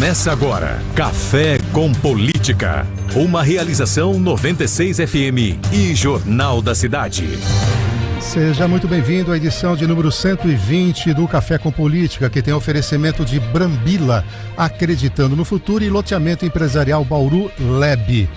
Começa agora, Café com Política. Uma realização 96 FM e Jornal da Cidade. Seja muito bem-vindo à edição de número 120 do Café com Política, que tem oferecimento de Brambila, acreditando no futuro, e loteamento empresarial Bauru Leb.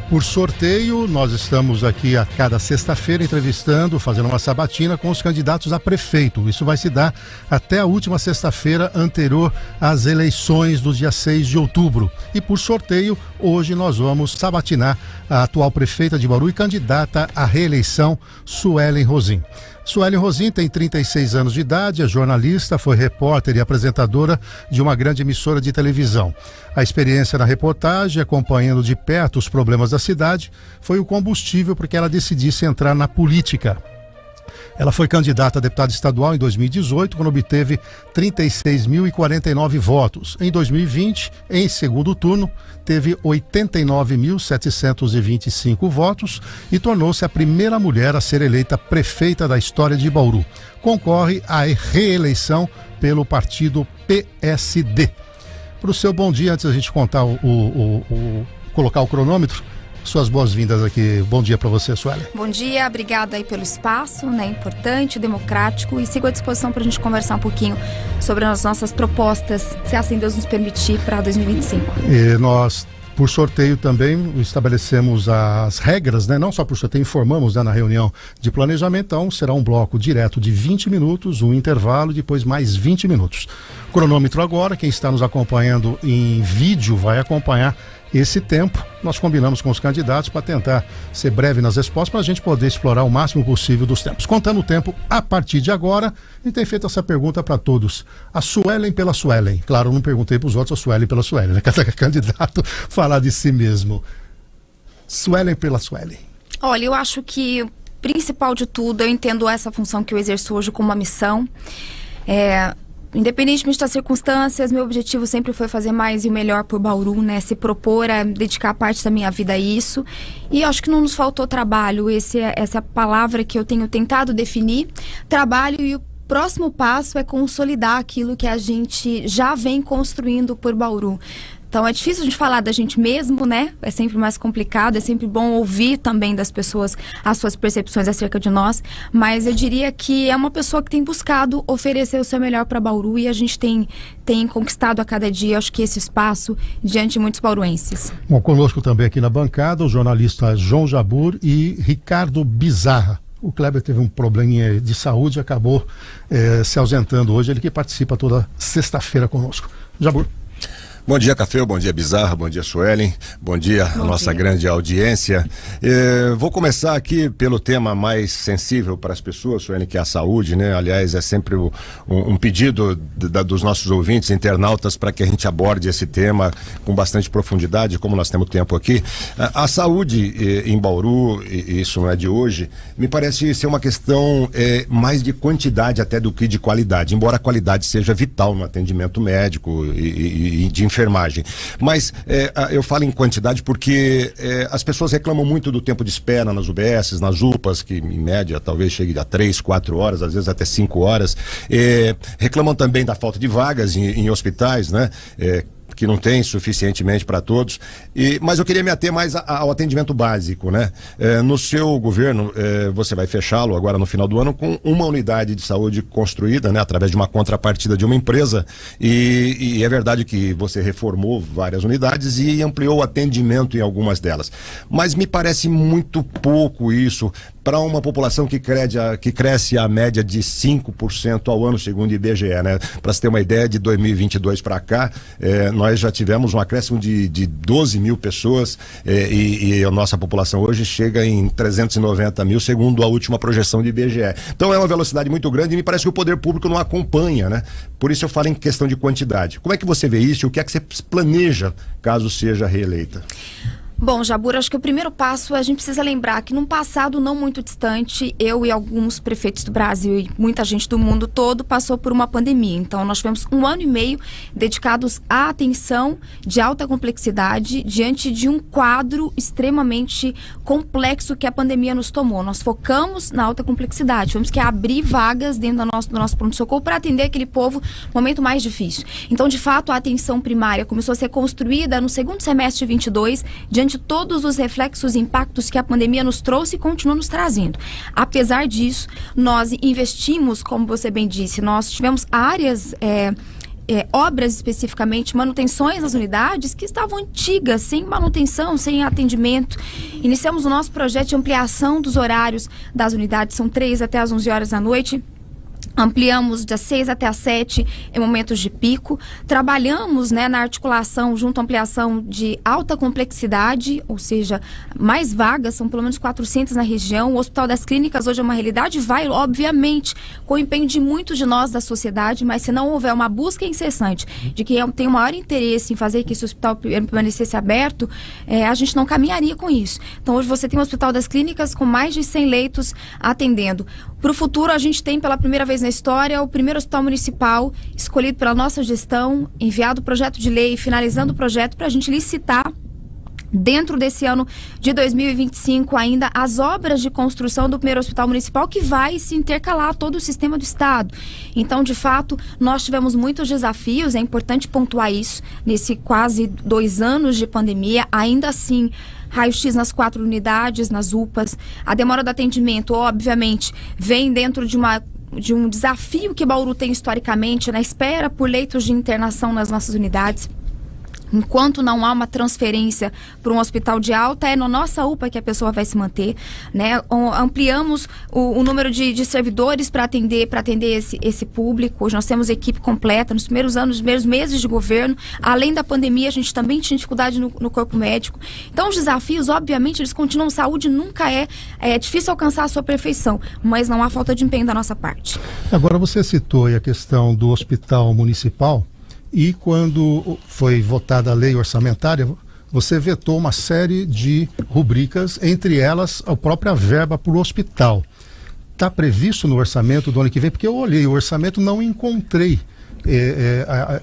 Por sorteio, nós estamos aqui a cada sexta-feira entrevistando, fazendo uma sabatina com os candidatos a prefeito. Isso vai se dar até a última sexta-feira anterior às eleições do dia 6 de outubro. E por sorteio, hoje nós vamos sabatinar a atual prefeita de Bauru e candidata à reeleição, Suelen Rosim. Suelen Rosim tem 36 anos de idade, é jornalista, foi repórter e apresentadora de uma grande emissora de televisão. A experiência na reportagem, acompanhando de perto os problemas da cidade, foi o combustível para que ela decidisse entrar na política. Ela foi candidata a deputada estadual em 2018, quando obteve 36.049 votos. Em 2020, em segundo turno, teve 89.725 votos e tornou-se a primeira mulher a ser eleita prefeita da história de Bauru. Concorre à reeleição pelo partido PSD. Para o seu bom dia, antes da gente contar colocar o cronômetro, suas boas-vindas aqui. Bom dia para você, Suelen. Bom dia, obrigada aí pelo espaço, né? Importante, democrático, e sigo à disposição para a gente conversar um pouquinho sobre as nossas propostas, se assim Deus nos permitir, para 2025. E nós, por sorteio também, estabelecemos as regras, né? Não só por sorteio, informamos, né, na reunião de planejamento. Então, será um bloco direto de 20 minutos, um intervalo, depois mais 20 minutos. Cronômetro agora, quem está nos acompanhando em vídeo vai acompanhar esse tempo. Nós combinamos com os candidatos para tentar ser breve nas respostas, para a gente poder explorar o máximo possível dos tempos. Contando o tempo a partir de agora, a gente tem feito essa pergunta para todos. A Suelen pela Suelen. Claro, eu não perguntei para os outros, a Suelen pela Suelen, né? Cada candidato falar de si mesmo. Suelen pela Suelen. Olha, eu acho que o principal de tudo, eu entendo essa função que eu exerço hoje como uma missão. Independentemente das circunstâncias, meu objetivo sempre foi fazer mais e o melhor por Bauru, né? Se propor a dedicar parte da minha vida a isso. E acho que não nos faltou trabalho. Essa é a palavra que eu tenho tentado definir. Trabalho, e o próximo passo é consolidar aquilo que a gente já vem construindo por Bauru. Então é difícil a gente falar da gente mesmo, né? É sempre mais complicado, é sempre bom ouvir também das pessoas as suas percepções acerca de nós, mas eu diria que é uma pessoa que tem buscado oferecer o seu melhor para Bauru, e a gente tem conquistado a cada dia, acho que esse espaço diante de muitos bauruenses. Bom, conosco também aqui na bancada o jornalista João Jabur e Ricardo Bizarra. O Kleber teve um probleminha de saúde e acabou se ausentando hoje, ele que participa toda sexta-feira conosco. Jabur. Bom dia, Café, bom dia, Bizarra, bom dia, Suelen, bom dia a nossa grande audiência. Vou começar aqui pelo tema mais sensível para as pessoas, Suelen, que é a saúde, né? Aliás, é sempre um pedido dos nossos ouvintes, internautas, para que a gente aborde esse tema com bastante profundidade, como nós temos tempo aqui. A saúde em Bauru, e isso não é de hoje, me parece ser uma questão mais de quantidade até do que de qualidade, embora a qualidade seja vital no atendimento médico e de enfermagem. Mas eu falo em quantidade porque as pessoas reclamam muito do tempo de espera nas UBSs, nas UPAs, que em média talvez chegue a 3, 4 horas, às vezes até 5 horas. Reclamam também da falta de vagas em hospitais, né? Que não tem suficientemente para todos, mas eu queria me ater mais ao atendimento básico, né? No seu governo, você vai fechá-lo agora no final do ano com uma unidade de saúde construída, né? Através de uma contrapartida de uma empresa, e é verdade que você reformou várias unidades e ampliou o atendimento em algumas delas, mas me parece muito pouco isso para uma população que cresce a média de 5% ao ano, segundo o IBGE, né? Para você ter uma ideia, de 2022 para cá, nós já tivemos um acréscimo de 12 mil pessoas, e a nossa população hoje chega em 390 mil, segundo a última projeção do IBGE. Então é uma velocidade muito grande e me parece que o poder público não acompanha, né? Por isso eu falo em questão de quantidade. Como é que você vê isso e o que é que você planeja caso seja reeleita? Bom, Jabur, acho que o primeiro passo, a gente precisa lembrar que num passado não muito distante, eu e alguns prefeitos do Brasil e muita gente do mundo todo passou por uma pandemia. Então, nós tivemos 1 ano e meio dedicados à atenção de alta complexidade diante de um quadro extremamente complexo que a pandemia nos tomou. Nós focamos na alta complexidade, tivemos que abrir vagas dentro do nosso pronto-socorro para atender aquele povo no momento mais difícil. Então, de fato, a atenção primária começou a ser construída no segundo semestre de 22, diante de todos os reflexos e impactos que a pandemia nos trouxe e continua nos trazendo. Apesar disso, nós investimos, como você bem disse, nós tivemos áreas, obras especificamente, manutenções nas unidades que estavam antigas, sem manutenção, sem atendimento. Iniciamos o nosso projeto de ampliação dos horários das unidades, são 3 até as 11 horas da noite. Ampliamos das 6 até as 7 em momentos de pico. Trabalhamos, na articulação junto à ampliação de alta complexidade, ou seja, mais vagas, são pelo menos 400 na região. O Hospital das Clínicas hoje é uma realidade, vai, obviamente, com o empenho de muitos de nós da sociedade, mas se não houver uma busca incessante de quem tem o maior interesse em fazer que esse hospital permanecesse aberto, a gente não caminharia com isso. Então, hoje você tem o Hospital das Clínicas com mais de 100 leitos atendendo. Para o futuro, a gente tem pela primeira vez na história o primeiro hospital municipal escolhido pela nossa gestão, enviado o projeto de lei, finalizando o projeto para a gente licitar dentro desse ano de 2025 ainda as obras de construção do primeiro hospital municipal, que vai se intercalar todo o sistema do estado. Então, de fato, nós tivemos muitos desafios, é importante pontuar isso, nesse quase 2 anos de pandemia. Ainda assim, raio-x nas 4 unidades, nas UPAs. A demora do atendimento, obviamente, vem dentro de um desafio que Bauru tem historicamente, na espera por leitos de internação nas nossas unidades. Enquanto não há uma transferência para um hospital de alta, é na nossa UPA que a pessoa vai se manter, Ampliamos o número de servidores para atender esse público. Hoje nós temos equipe completa. Nos primeiros anos, nos primeiros meses de governo, além da pandemia, a gente também tinha dificuldade no corpo médico. Então, os desafios, obviamente, eles continuam. Saúde nunca é difícil alcançar a sua perfeição, mas não há falta de empenho da nossa parte. Agora, você citou aí a questão do hospital municipal. E quando foi votada a lei orçamentária, você vetou uma série de rubricas, entre elas a própria verba para o hospital. Está previsto no orçamento do ano que vem? Porque eu olhei o orçamento, não encontrei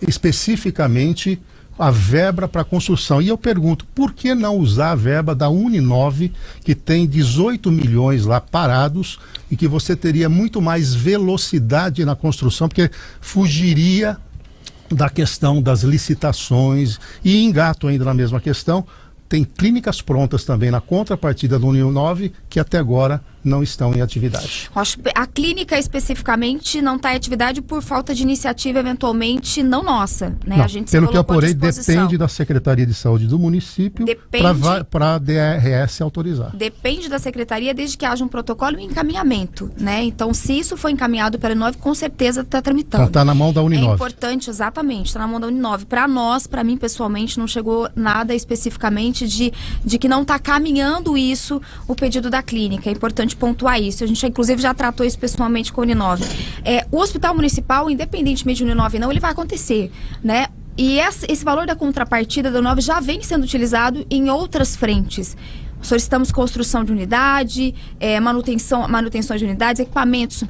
especificamente a verba para construção. E eu pergunto, por que não usar a verba da Uninove, que tem 18 milhões lá parados e que você teria muito mais velocidade na construção, porque fugiria da questão das licitações. E engato ainda na mesma questão, tem clínicas prontas também na contrapartida do Uninove que até agora não estão em atividade. Acho que a clínica especificamente não está em atividade por falta de iniciativa, eventualmente não nossa, Não, a gente pelo que eu apurei, depende da Secretaria de Saúde do município para a DRS autorizar. Depende da Secretaria, desde que haja um protocolo e encaminhamento, Então, se isso for encaminhado para a Uninove, com certeza está tramitando. Então está na mão da Uninove. É importante, exatamente, está na mão da Uninove. Para nós, para mim pessoalmente, não chegou nada especificamente de que não está caminhando isso, o pedido da clínica. É importante pontuar isso. A gente, inclusive, já tratou isso pessoalmente com a Uninove. O hospital municipal, independentemente de Uninove não, ele vai acontecer, E esse valor da contrapartida da Uninove já vem sendo utilizado em outras frentes. Solicitamos construção de unidade, manutenções de unidades, equipamentos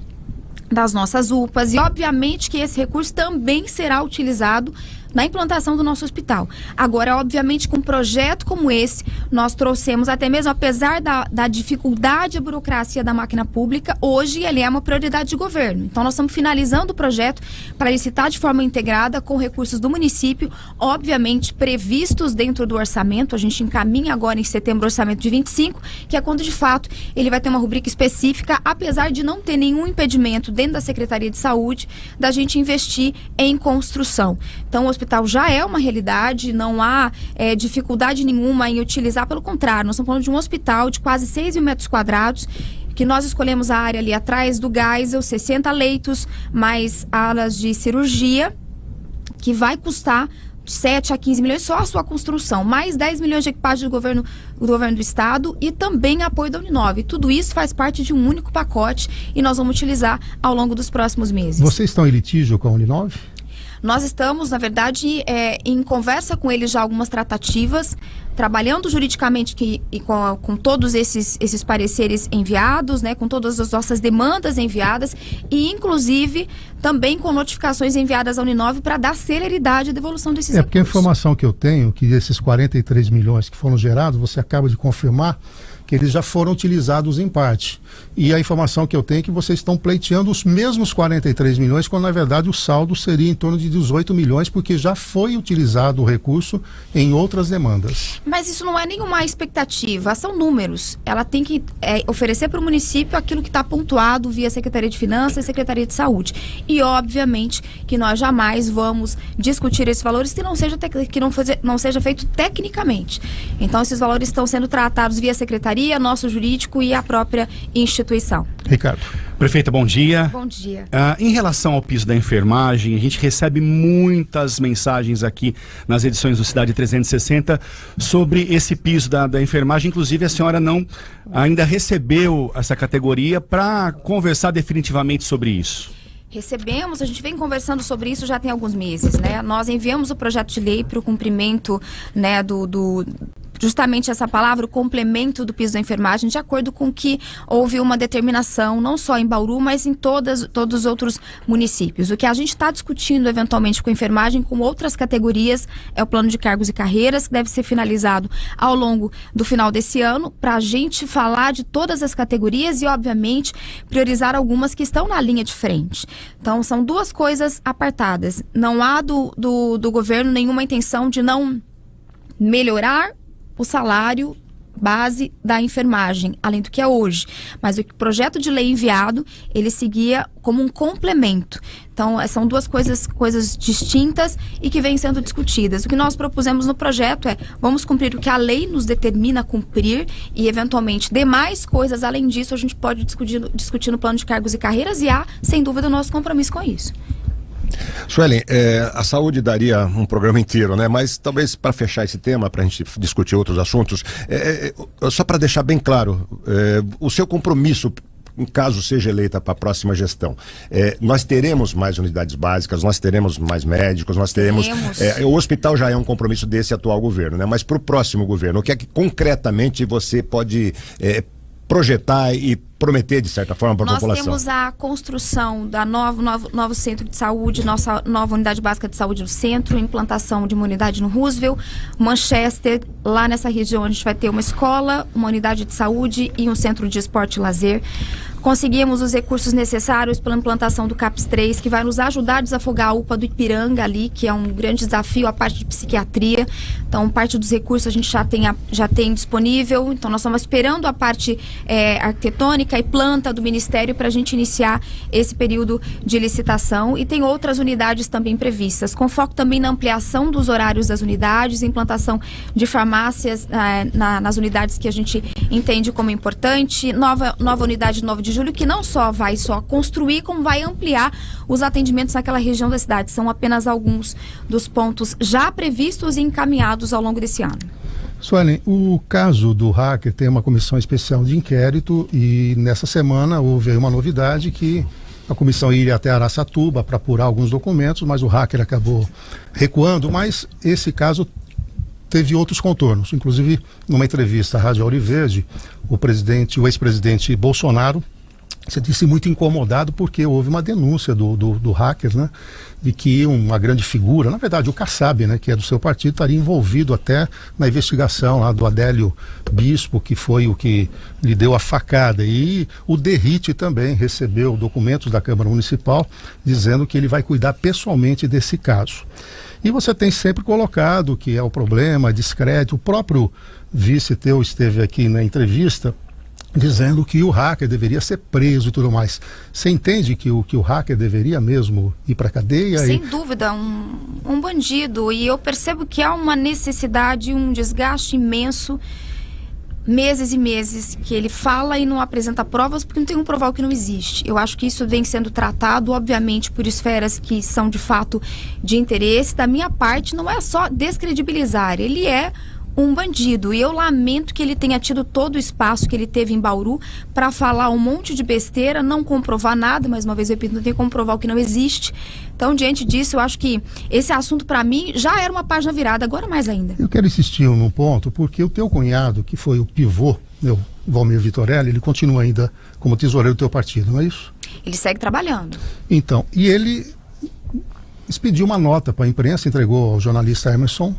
das nossas UPAs, e obviamente que esse recurso também será utilizado na implantação do nosso hospital. Agora, obviamente, com um projeto como esse, nós trouxemos, até mesmo apesar da dificuldade e burocracia da máquina pública, hoje ele é uma prioridade de governo. Então, nós estamos finalizando o projeto para licitar de forma integrada com recursos do município, obviamente previstos dentro do orçamento. A gente encaminha agora em setembro o orçamento de 25, que é quando, de fato, ele vai ter uma rubrica específica, apesar de não ter nenhum impedimento dentro da Secretaria de Saúde da gente investir em construção. Então, o hospital já é uma realidade, não há dificuldade nenhuma em utilizar, pelo contrário, nós estamos falando de um hospital de quase 6 mil metros quadrados, que nós escolhemos a área ali atrás do Geisel, 60 leitos, mais alas de cirurgia, que vai custar 7 a 15 milhões só a sua construção, mais 10 milhões de equipagem do governo do estado e também apoio da Uninove. Tudo isso faz parte de um único pacote e nós vamos utilizar ao longo dos próximos meses. Vocês estão em litígio com a Uninove? Nós estamos, na verdade, em conversa com eles já algumas tratativas, trabalhando juridicamente com todos esses pareceres enviados, né, com todas as nossas demandas enviadas e, inclusive, também com notificações enviadas à Uninove para dar celeridade à devolução desses recursos. Porque a informação que eu tenho, que esses 43 milhões que foram gerados, você acaba de confirmar que eles já foram utilizados em parte. E a informação que eu tenho é que vocês estão pleiteando os mesmos 43 milhões, quando na verdade o saldo seria em torno de 18 milhões, porque já foi utilizado o recurso em outras demandas. Mas isso não é nenhuma expectativa, são números. Ela tem que oferecer para o município aquilo que está pontuado via Secretaria de Finanças e Secretaria de Saúde. E obviamente que nós jamais vamos discutir esses valores que não seja feito tecnicamente. Então esses valores estão sendo tratados via Secretaria, nosso jurídico e a própria instituição. Ricardo. Prefeita, bom dia. Bom dia. Em relação ao piso da enfermagem, a gente recebe muitas mensagens aqui nas edições do Cidade 360 sobre esse piso da enfermagem. Inclusive, a senhora não ainda recebeu essa categoria para conversar definitivamente sobre isso. Recebemos, a gente vem conversando sobre isso já tem alguns meses, né? Nós enviamos o projeto de lei para o cumprimento, né, justamente essa palavra, o complemento do piso da enfermagem, de acordo com que houve uma determinação, não só em Bauru, mas em todos os outros municípios. O que a gente está discutindo, eventualmente, com a enfermagem, com outras categorias, é o plano de cargos e carreiras, que deve ser finalizado ao longo do final desse ano, para a gente falar de todas as categorias e, obviamente, priorizar algumas que estão na linha de frente. Então, são duas coisas apartadas. Não há do governo nenhuma intenção de não melhorar o salário base da enfermagem, além do que é hoje. Mas o projeto de lei enviado, ele seguia como um complemento. Então, são duas coisas distintas e que vêm sendo discutidas. O que nós propusemos no projeto vamos cumprir o que a lei nos determina cumprir e, eventualmente, demais coisas, além disso, a gente pode discutir no plano de cargos e carreiras e há, sem dúvida, o nosso compromisso com isso. Suelen, a saúde daria um programa inteiro, né? Mas talvez para fechar esse tema, para a gente discutir outros assuntos, só para deixar bem claro, o seu compromisso, em caso seja eleita para a próxima gestão, nós teremos mais unidades básicas, nós teremos mais médicos, nós teremos... o hospital já é um compromisso desse atual governo, né? Mas para o próximo governo, o que é que concretamente você pode projetar e prometer, de certa forma, para a população? Nós temos a construção da novo centro de saúde, nossa nova unidade básica de saúde no centro, implantação de uma unidade no Roosevelt, Manchester, lá nessa região a gente vai ter uma escola, uma unidade de saúde e um centro de esporte e lazer. Conseguimos os recursos necessários para a implantação do CAPS 3, que vai nos ajudar a desafogar a UPA do Ipiranga ali, que é um grande desafio, a parte de psiquiatria. Então, parte dos recursos a gente já tem disponível. Então, nós estamos esperando a parte arquitetônica e planta do Ministério para a gente iniciar esse período de licitação. E tem outras unidades também previstas, com foco também na ampliação dos horários das unidades, implantação de farmácias nas unidades que a gente entende como importante, nova unidade 9 de Julho, que não só vai construir, como vai ampliar os atendimentos naquela região da cidade. São apenas alguns dos pontos já previstos e encaminhados ao longo desse ano. Suelen, o caso do hacker tem uma comissão especial de inquérito e nessa semana houve uma novidade que a comissão iria até Araçatuba para apurar alguns documentos, mas o hacker acabou recuando, mas esse caso teve outros contornos. Inclusive, numa entrevista à Rádio Auriverde, o ex-presidente Bolsonaro se disse muito incomodado porque houve uma denúncia do hacker, né, de que uma grande figura, na verdade o Kassab, né, que é do seu partido, estaria envolvido até na investigação lá do Adélio Bispo, que foi o que lhe deu a facada. E o Derrite também recebeu documentos da Câmara Municipal dizendo que ele vai cuidar pessoalmente desse caso. E você tem sempre colocado que é o problema, descrédito. O próprio vice teu esteve aqui na entrevista dizendo que o hacker deveria ser preso e tudo mais. Você entende que o hacker deveria mesmo ir para a cadeia? Sem dúvida, um bandido. E eu percebo que há uma necessidade, um desgaste imenso, meses e meses, que ele fala e não apresenta provas porque não tem como provar o que não existe. Eu acho que isso vem sendo tratado, obviamente, por esferas que são de fato de interesse. Da minha parte, não é só descredibilizar, ele é um bandido. E eu lamento que ele tenha tido todo o espaço que ele teve em Bauru para falar um monte de besteira, não comprovar nada, mais uma vez eu repito, não tem como provar o que não existe. Então, diante disso, eu acho que esse assunto, para mim, já era uma página virada, agora mais ainda. Eu quero insistir num ponto, porque o teu cunhado, que foi o pivô, meu Valmir Vitorelli, ele continua ainda como tesoureiro do teu partido, não é isso? Ele segue trabalhando. Então, e ele expediu uma nota para a imprensa, entregou ao jornalista Emerson,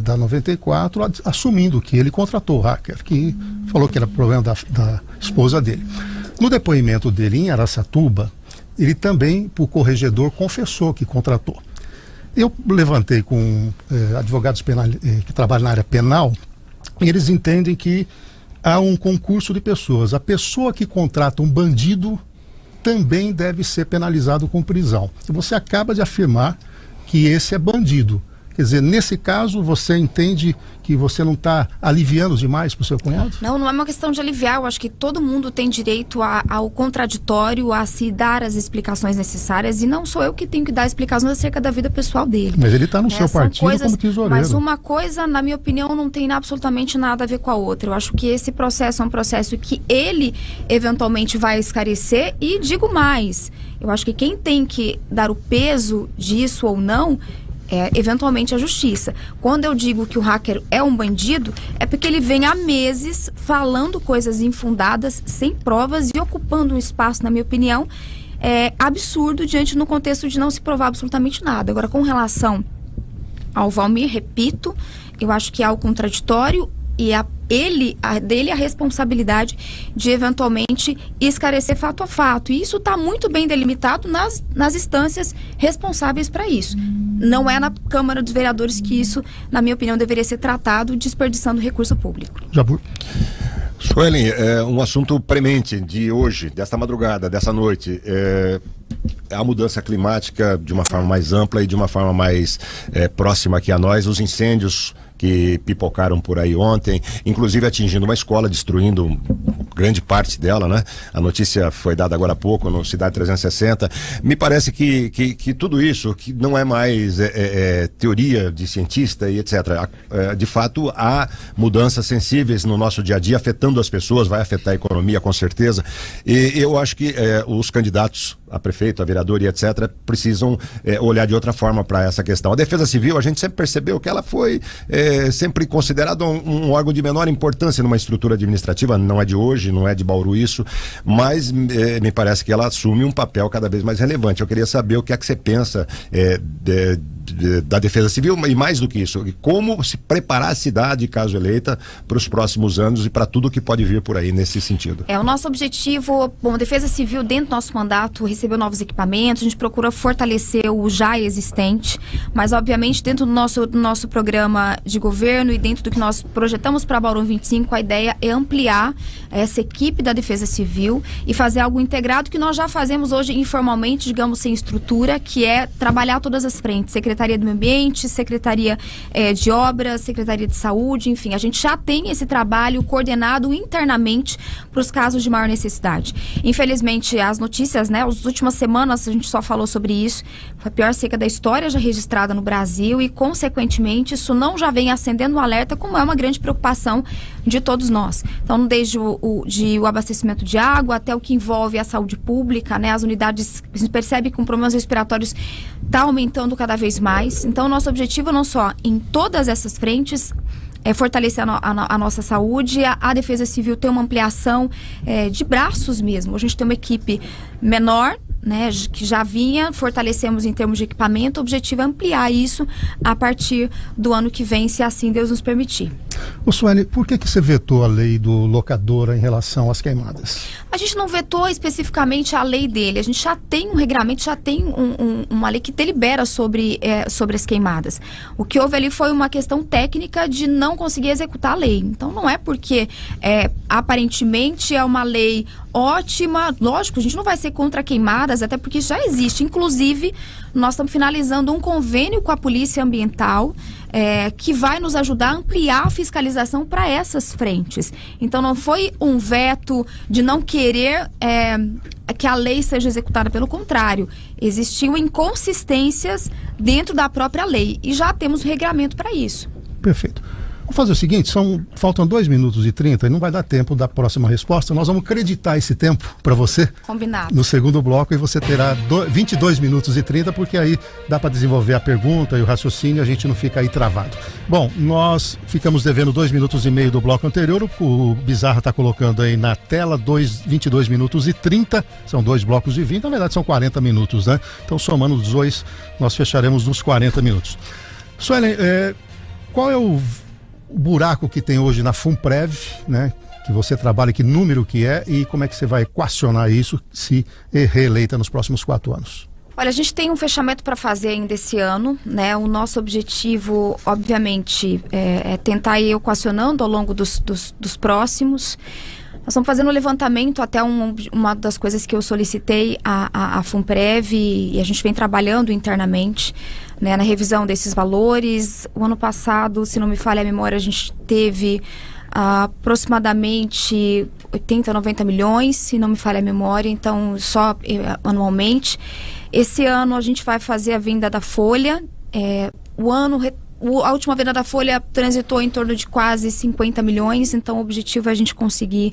da 94, assumindo que ele contratou o hacker, que falou que era problema da esposa dele. No depoimento dele em Araçatuba, ele também, por corregedor, confessou que contratou. Eu levantei com advogados que trabalham na área penal, e eles entendem que há um concurso de pessoas. A pessoa que contrata um bandido também deve ser penalizado com prisão. E você acaba de afirmar que esse é bandido. Quer dizer, nesse caso, você entende que você não está aliviando demais para o seu cunhado? Não, não é uma questão de aliviar. Eu acho que todo mundo tem direito ao contraditório, a se dar as explicações necessárias. E não sou eu que tenho que dar explicações acerca da vida pessoal dele. Mas ele está no seu partido como tesoureiro. Mas uma coisa, na minha opinião, não tem absolutamente nada a ver com a outra. Eu acho que esse processo é um processo que ele, eventualmente, vai esclarecer. E digo mais, eu acho que quem tem que dar o peso disso ou não eventualmente a justiça. Quando eu digo que o hacker é um bandido, é porque ele vem há meses falando coisas infundadas, sem provas e ocupando um espaço, na minha opinião, absurdo diante no contexto de não se provar absolutamente nada. Agora, com relação ao Valmir, repito, eu acho que há o contraditório e dele a responsabilidade de eventualmente esclarecer fato a fato. E isso está muito bem delimitado nas instâncias responsáveis para isso. Não é na Câmara dos Vereadores que isso, na minha opinião, deveria ser tratado desperdiçando recurso público. Jabur. Suelen, um assunto premente de hoje, desta madrugada, dessa noite, a mudança climática de uma forma mais ampla e de uma forma mais próxima aqui a nós, os incêndios que pipocaram por aí ontem, inclusive atingindo uma escola, destruindo grande parte dela, né? A notícia foi dada agora há pouco no Cidade 360. Me parece que tudo isso, que não é mais teoria de cientista e etc. De fato, há mudanças sensíveis no nosso dia a dia, afetando as pessoas, vai afetar a economia, com certeza. E eu acho que os candidatos a prefeito, a vereador e etc., precisam olhar de outra forma para essa questão. A Defesa Civil, a gente sempre percebeu que ela foi sempre considerada um órgão de menor importância numa estrutura administrativa, não é de hoje, não é de Bauru isso, mas me parece que ela assume um papel cada vez mais relevante. Eu queria saber o que é que você pensa da Defesa Civil e mais do que isso, como se preparar a cidade, caso eleita, para os próximos anos e para tudo que pode vir por aí nesse sentido. O nosso objetivo, a Defesa Civil dentro do nosso mandato recebeu novos equipamentos, a gente procura fortalecer o já existente, mas obviamente dentro do nosso programa de governo e dentro do que nós projetamos para Bauru 25, a ideia é ampliar essa equipe da Defesa Civil e fazer algo integrado que nós já fazemos hoje informalmente, digamos, sem estrutura, que é trabalhar todas as frentes, Secretaria do Meio Ambiente, Secretaria de Obras, Secretaria de Saúde, enfim, a gente já tem esse trabalho coordenado internamente para os casos de maior necessidade. Infelizmente, as notícias, as últimas semanas a gente só falou sobre isso, foi a pior seca da história já registrada no Brasil e, consequentemente, isso não já vem acendendo um alerta, como é uma grande preocupação de todos nós. Então, desde o abastecimento de água até o que envolve a saúde pública, as unidades, a gente percebe que com problemas respiratórios está aumentando cada vez mais. Então, nosso objetivo não só em todas essas frentes fortalecer a nossa saúde, a Defesa Civil ter uma ampliação de braços mesmo. A gente tem uma equipe menor, que já vinha, fortalecemos em termos de equipamento, o objetivo é ampliar isso a partir do ano que vem, se assim Deus nos permitir. Sueli, por que você vetou a lei do locadora em relação às queimadas? A gente não vetou especificamente a lei dele, a gente já tem um regulamento, já tem uma lei que delibera sobre as queimadas. O que houve ali foi uma questão técnica de não conseguir executar a lei. Então não é porque aparentemente é uma lei ótima, lógico, a gente não vai ser contra queimadas, até porque já existe. Inclusive, nós estamos finalizando um convênio com a Polícia Ambiental que vai nos ajudar a ampliar a fiscalização para essas frentes. Então não foi um veto de não querer que a lei seja executada, pelo contrário, existiam inconsistências dentro da própria lei e já temos regramento para isso. Perfeito. Vamos fazer o seguinte, faltam 2 minutos e 30 e não vai dar tempo da próxima resposta. Nós vamos acreditar esse tempo para você. Combinado. No segundo bloco, e você terá 22 minutos e 30, porque aí dá para desenvolver a pergunta e o raciocínio, a gente não fica aí travado. Bom, nós ficamos devendo 2 minutos e meio do bloco anterior. O Bizarra está colocando aí na tela 22 minutos e 30. São 2 blocos de 20, na verdade são 40 minutos, né? Então, somando os dois, nós fecharemos nos 40 minutos. Suelen, qual é o buraco que tem hoje na FUNPREV, né? Que você trabalha, que número que é e como é que você vai equacionar isso se reeleita nos próximos 4 anos? Olha, a gente tem um fechamento para fazer ainda esse ano, né? O nosso objetivo, obviamente, é tentar ir equacionando ao longo dos próximos. Nós estamos fazendo um levantamento, até uma das coisas que eu solicitei à FUNPREV, e a gente vem trabalhando internamente, né, na revisão desses valores. O ano passado, se não me falha a memória, a gente teve aproximadamente 80, 90 milhões, se não me falha a memória, então só anualmente. Esse ano a gente vai fazer a venda da folha. A última venda da folha transitou em torno de quase 50 milhões, então o objetivo é a gente conseguir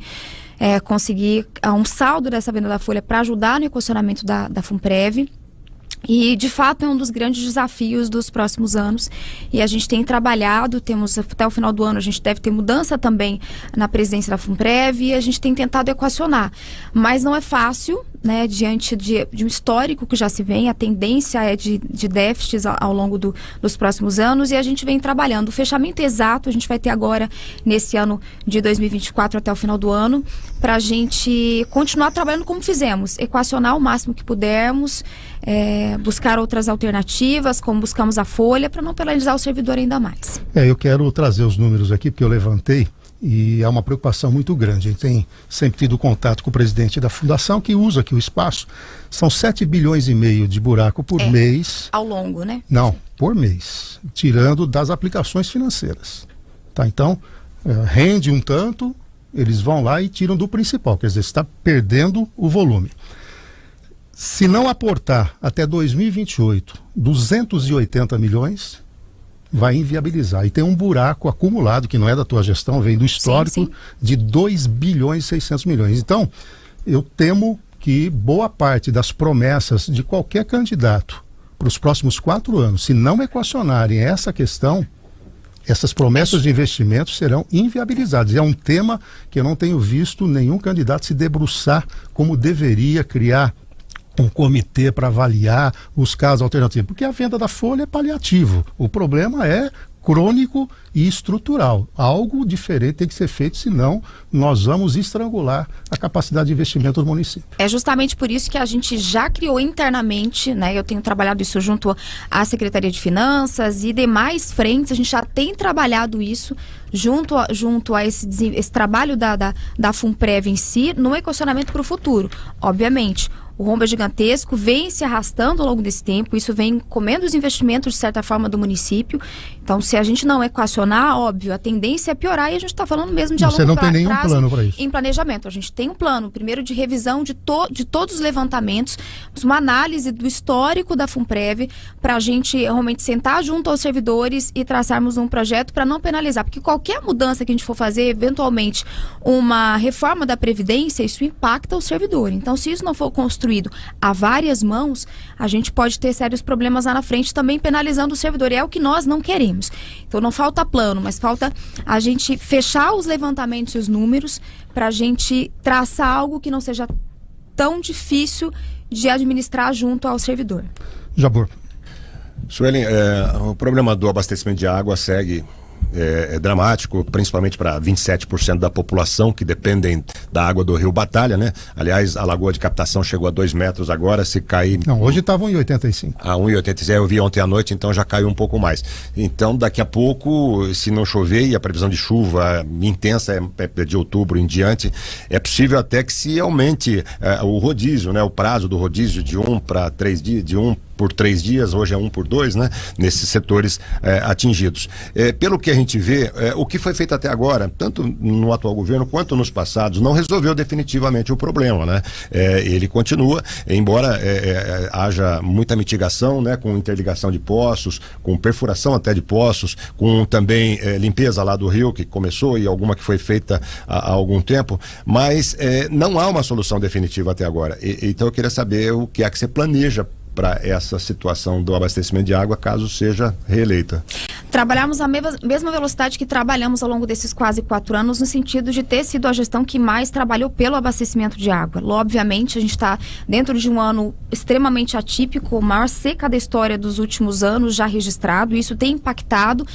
um saldo dessa venda da folha para ajudar no equacionamento da FUNPREV. E, de fato, é um dos grandes desafios dos próximos anos. E a gente tem trabalhado, temos até o final do ano, a gente deve ter mudança também na presidência da FUNPREV, e a gente tem tentado equacionar. Mas não é fácil, né, diante de um histórico que já se vem, a tendência é de déficits ao longo dos próximos anos, e a gente vem trabalhando. O fechamento exato a gente vai ter agora, nesse ano de 2024 até o final do ano, para a gente continuar trabalhando como fizemos, equacionar o máximo que pudermos, buscar outras alternativas, como buscamos a folha, para não penalizar o servidor ainda mais. Eu quero trazer os números aqui, porque eu levantei, e há uma preocupação muito grande. A gente tem sempre tido contato com o presidente da fundação, que usa aqui o espaço. São 7 bilhões e meio de buraco por mês. Ao longo, né? Não, por mês, tirando das aplicações financeiras. Tá, então, rende um tanto, eles vão lá e tiram do principal, quer dizer, está perdendo o volume. Se não aportar até 2028 280 milhões, vai inviabilizar. E tem um buraco acumulado, que não é da tua gestão, vem do histórico, sim, de 2 bilhões e 600 milhões. Então, eu temo que boa parte das promessas de qualquer candidato para os próximos 4 anos, se não equacionarem essa questão, essas promessas de investimento serão inviabilizadas. É um tema que eu não tenho visto nenhum candidato se debruçar como deveria, criar um comitê para avaliar os casos alternativos, porque a venda da folha é paliativo. O problema é crônico e estrutural. Algo diferente tem que ser feito, senão nós vamos estrangular a capacidade de investimento do município. É justamente por isso que a gente já criou internamente, né? Eu tenho trabalhado isso junto à Secretaria de Finanças e demais frentes, a gente já tem trabalhado isso junto a esse trabalho da FUNPREV em si, no equacionamento para o futuro. Obviamente, o rombo é gigantesco, vem se arrastando ao longo desse tempo, isso vem comendo os investimentos, de certa forma, do município. Então, se a gente não equacionar, óbvio, a tendência é piorar, e a gente está falando mesmo de a longo prazo. Você não tem nenhum plano para isso? Em planejamento. A gente tem um plano, primeiro de revisão de todos os levantamentos, uma análise do histórico da FUNPREV, para a gente realmente sentar junto aos servidores e traçarmos um projeto para não penalizar, porque qualquer mudança que a gente for fazer, eventualmente, uma reforma da Previdência, isso impacta o servidor. Então, se isso não for construído a várias mãos, a gente pode ter sérios problemas lá na frente, também penalizando o servidor, e é o que nós não queremos. Então não falta plano, mas falta a gente fechar os levantamentos e os números para a gente traçar algo que não seja tão difícil de administrar junto ao servidor. Jabor. Suelen, o problema do abastecimento de água segue dramático, principalmente para 27% da população que dependem da água do Rio Batalha, né? Aliás, a lagoa de captação chegou a 2 metros agora, se cair... Não, hoje estava 1,85. 1,85, eu vi ontem à noite, então já caiu um pouco mais. Então, daqui a pouco, se não chover, e a previsão de chuva intensa é de outubro em diante, é possível até que se aumente o rodízio, né? O prazo do rodízio de 1 para 3 dias, de 1 por 3 dias, hoje é 1 por 2, né? Nesses setores atingidos. Pelo que a gente vê, o que foi feito até agora, tanto no atual governo quanto nos passados, não resolveu definitivamente o problema, né? Ele continua, embora haja muita mitigação, né? Com interligação de poços, com perfuração até de poços, com também limpeza lá do rio, que começou, e alguma que foi feita há algum tempo, mas não há uma solução definitiva até agora. Então eu queria saber o que é que você planeja para essa situação do abastecimento de água, caso seja reeleita. Trabalhamos a mesma velocidade que trabalhamos ao longo desses quase 4 anos, no sentido de ter sido a gestão que mais trabalhou pelo abastecimento de água. Obviamente, a gente está dentro de um ano extremamente atípico, a maior seca da história dos últimos anos já registrado, e isso tem impactado.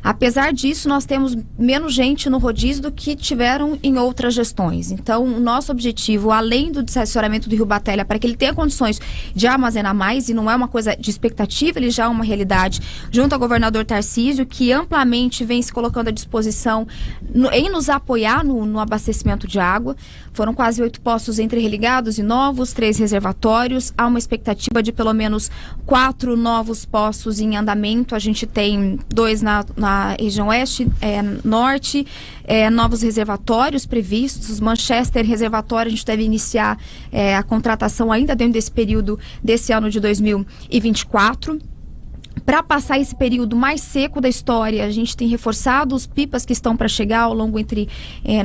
Apesar disso, nós temos menos gente no rodízio do que tiveram em outras gestões. Então, o nosso objetivo, além do desassoramento do Rio Batelha, para que ele tenha condições de armazenar mais, e não é uma coisa de expectativa, ele já é uma realidade, junto ao governador Tarcísio, que amplamente vem se colocando à disposição em nos apoiar no abastecimento de água. Foram quase 8 poços entre religados e novos, 3 reservatórios. Há uma expectativa de pelo menos 4 novos poços em andamento. A gente tem 2 na região oeste, norte, novos reservatórios previstos. Manchester Reservatório, a gente deve iniciar a contratação ainda dentro desse período desse ano de 2024. Para passar esse período mais seco da história, a gente tem reforçado os pipas que estão para chegar ao longo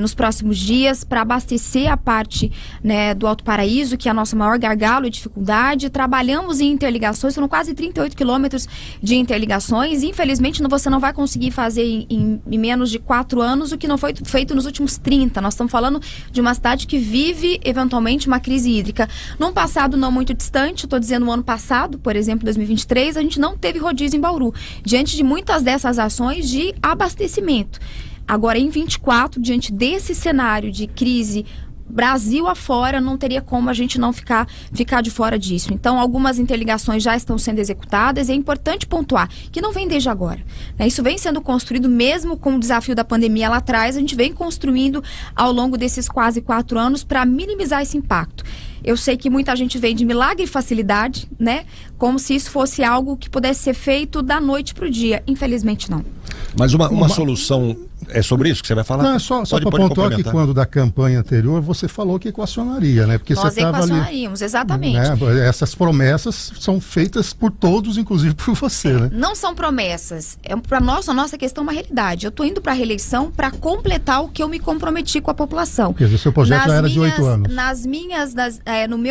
nos próximos dias, para abastecer a parte, né, do Alto Paraíso, que é a nossa maior gargalo e dificuldade. Trabalhamos em interligações, foram quase 38 quilômetros de interligações. Infelizmente, você não vai conseguir fazer em menos de 4 anos o que não foi feito nos últimos 30. Nós estamos falando de uma cidade que vive, eventualmente, uma crise hídrica. Num passado não muito distante, estou dizendo no ano passado, por exemplo, 2023, a gente não teve rodízio em Bauru, diante de muitas dessas ações de abastecimento. Agora, em 24, diante desse cenário de crise Brasil afora, não teria como a gente não ficar de fora disso. Então, algumas interligações já estão sendo executadas, e é importante pontuar que não vem desde agora, né? Isso vem sendo construído mesmo com o desafio da pandemia lá atrás, a gente vem construindo ao longo desses quase 4 anos para minimizar esse impacto. Eu sei que muita gente vem de milagre e facilidade, né? Como se isso fosse algo que pudesse ser feito da noite para o dia. Infelizmente, não. Mas uma solução... É sobre isso que você vai falar? Não, é só para pontuar que quando da campanha anterior você falou que equacionaria, né? Porque nós você equacionaríamos, exatamente. Né? Essas promessas são feitas por todos, inclusive por você, né? Não são promessas. Para nós, a nossa questão é uma realidade. Eu estou indo para a reeleição para completar o que eu me comprometi com a população. Quer dizer, o seu projeto já era de 8 anos.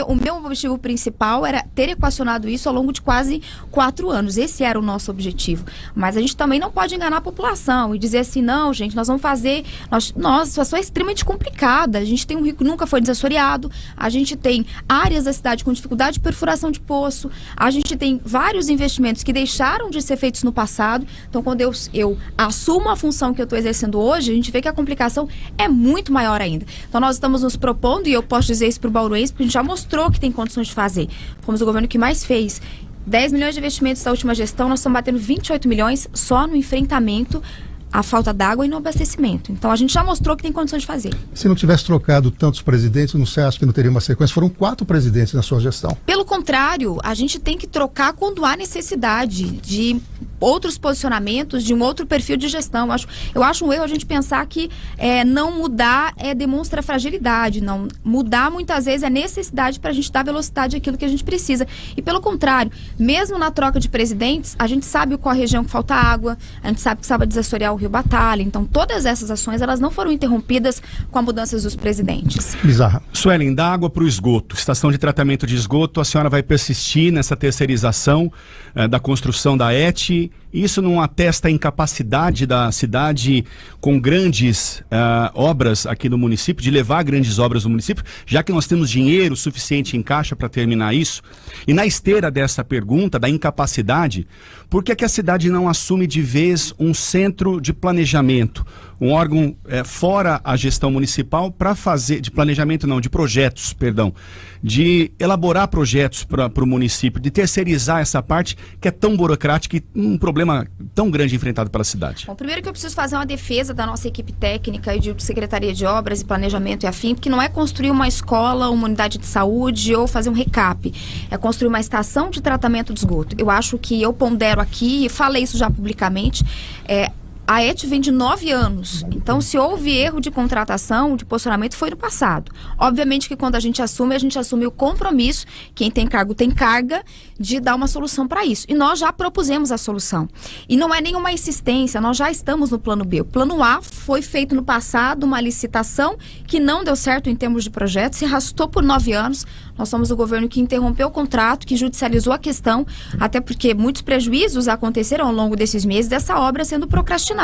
O meu objetivo principal era ter equacionado isso ao longo de quase 4 anos. Esse era o nosso objetivo. Mas a gente também não pode enganar a população e dizer assim, não, gente, nós vamos fazer... Nossa, a situação é extremamente complicada. A gente tem um rio que nunca foi desassoreado, a gente tem áreas da cidade com dificuldade de perfuração de poço, a gente tem vários investimentos que deixaram de ser feitos no passado. Então, quando eu assumo a função que eu estou exercendo hoje, a gente vê que a complicação é muito maior ainda. Então, nós estamos nos propondo, e eu posso dizer isso para o bauruense, porque a gente já mostrou que tem condições de fazer. Fomos o governo que mais fez. 10 milhões de investimentos da última gestão, nós estamos batendo 28 milhões só no enfrentamento à falta d'água e no abastecimento. Então, a gente já mostrou que tem condições de fazer. Se não tivesse trocado tantos presidentes, você acha que não teria uma sequência? Foram 4 presidentes na sua gestão. Pelo contrário, a gente tem que trocar quando há necessidade de outros posicionamentos, de um outro perfil de gestão. Eu acho um erro a gente pensar que não mudar demonstra fragilidade. Não mudar, muitas vezes, é necessidade para a gente dar velocidade àquilo que a gente precisa. E, pelo contrário, mesmo na troca de presidentes, a gente sabe qual a região que falta água, a gente sabe que precisava desassorear o Rio Batelha. Então, todas essas ações, elas não foram interrompidas com a mudança dos presidentes. Bizarra. Suelen, da água para o esgoto, estação de tratamento de esgoto, a senhora vai persistir nessa terceirização da construção da ET? Isso não atesta a incapacidade da cidade com grandes obras aqui no município, de levar grandes obras no município, já que nós temos dinheiro suficiente em caixa para terminar isso? E na esteira dessa pergunta, da incapacidade, por que é que a cidade não assume de vez um centro de planejamento, um órgão fora a gestão municipal para fazer, de planejamento não, de projetos, perdão, de elaborar projetos para o município, de terceirizar essa parte que é tão burocrática e um problema problema tão grande enfrentado pela cidade? Bom, primeiro que eu preciso fazer uma defesa da nossa equipe técnica e de Secretaria de Obras e Planejamento e afim, porque não é construir uma escola, uma unidade de saúde ou fazer um recap. É construir uma estação de tratamento de esgoto. Eu acho que eu pondero aqui, e falei isso já publicamente, a ET vem de 9 anos, então se houve erro de contratação, de posicionamento, foi no passado. Obviamente que quando a gente assume o compromisso, quem tem cargo tem carga, de dar uma solução para isso. E nós já propusemos a solução. E não é nenhuma insistência, nós já estamos no plano B. O plano A foi feito no passado, uma licitação que não deu certo em termos de projeto, se arrastou por 9 anos. Nós somos o governo que interrompeu o contrato, que judicializou a questão, até porque muitos prejuízos aconteceram ao longo desses meses dessa obra sendo procrastinada.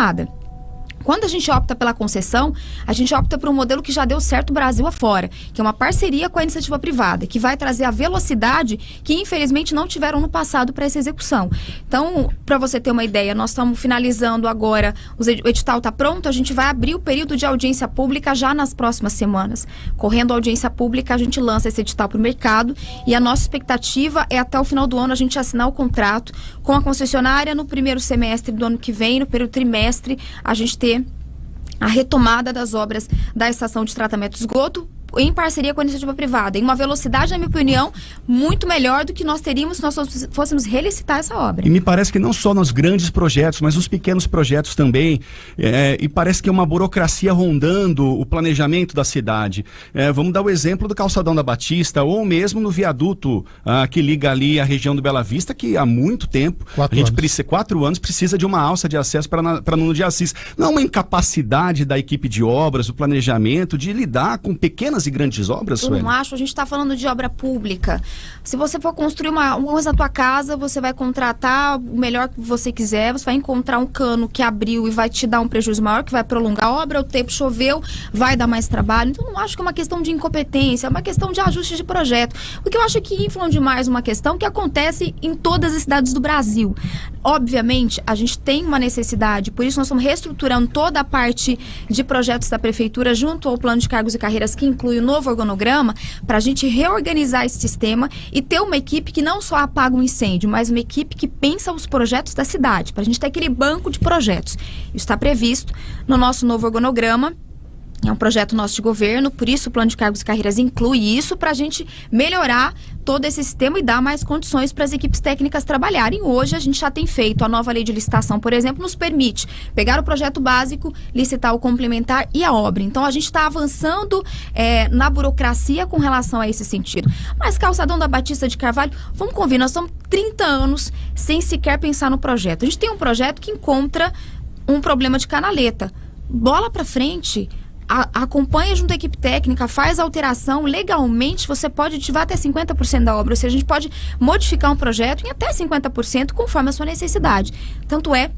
Quando a gente opta pela concessão, a gente opta por um modelo que já deu certo Brasil afora, que é uma parceria com a iniciativa privada, que vai trazer a velocidade que infelizmente não tiveram no passado para essa execução. Então, para você ter uma ideia, nós estamos finalizando agora, o edital está pronto, a gente vai abrir o período de audiência pública já nas próximas semanas. Correndo a audiência pública, a gente lança esse edital para o mercado e a nossa expectativa é até o final do ano a gente assinar o contrato com a concessionária no primeiro semestre do ano que vem, no primeiro trimestre, a gente ter a retomada das obras da estação de tratamento de esgoto em parceria com a iniciativa privada, em uma velocidade, na minha opinião, muito melhor do que nós teríamos se nós fôssemos relicitar essa obra. E me parece que não só nos grandes projetos, mas nos pequenos projetos também, e parece que é uma burocracia rondando o planejamento da cidade. Vamos dar o exemplo do Calçadão da Batista, ou mesmo no viaduto que liga ali a região do Bela Vista, que há muito tempo, 4 anos, precisa de uma alça de acesso para Nuno de Assis. Não é uma incapacidade da equipe de obras, do planejamento, de lidar com pequenas e grandes obras, Sueli? Eu não acho, a gente está falando de obra pública. Se você for construir uma coisa na tua casa, você vai contratar o melhor que você quiser, você vai encontrar um cano que abriu e vai te dar um prejuízo maior, que vai prolongar a obra, o tempo choveu, vai dar mais trabalho. Então, eu não acho que é uma questão de incompetência, é uma questão de ajuste de projeto. O que eu acho que inflam demais uma questão que acontece em todas as cidades do Brasil. Obviamente, a gente tem uma necessidade, por isso nós estamos reestruturando toda a parte de projetos da prefeitura junto ao plano de cargos e carreiras que inclui o novo organograma, para a gente reorganizar esse sistema e ter uma equipe que não só apaga um incêndio, mas uma equipe que pensa os projetos da cidade, para a gente ter aquele banco de projetos. Isso está previsto no nosso novo organograma. É um projeto nosso de governo, por isso o plano de cargos e carreiras inclui isso, para a gente melhorar todo esse sistema e dar mais condições para as equipes técnicas trabalharem. Hoje a gente já tem feito, a nova lei de licitação, por exemplo, nos permite pegar o projeto básico, licitar o complementar e a obra. Então a gente está avançando na burocracia com relação a esse sentido. Mas Calçadão da Batista de Carvalho, vamos convir, nós estamos 30 anos sem sequer pensar no projeto. A gente tem um projeto que encontra um problema de canaleta. Bola para frente. Acompanha junto à equipe técnica, faz alteração, legalmente você pode ativar até 50% da obra, ou seja, a gente pode modificar um projeto em até 50% conforme a sua necessidade. Tanto é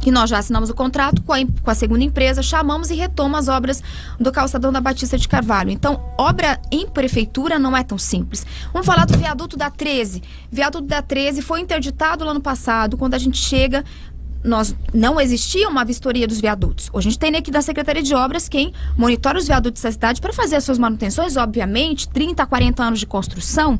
que nós já assinamos o contrato com a segunda empresa, chamamos e retoma as obras do Calçadão da Batista de Carvalho. Então, obra em prefeitura não é tão simples. Vamos falar do viaduto da 13. Viaduto da 13 foi interditado lá no passado, quando a gente chega... não existia uma vistoria dos viadutos. Hoje a gente tem aqui da Secretaria de Obras quem monitora os viadutos da cidade para fazer as suas manutenções, obviamente, 30 a 40 anos de construção.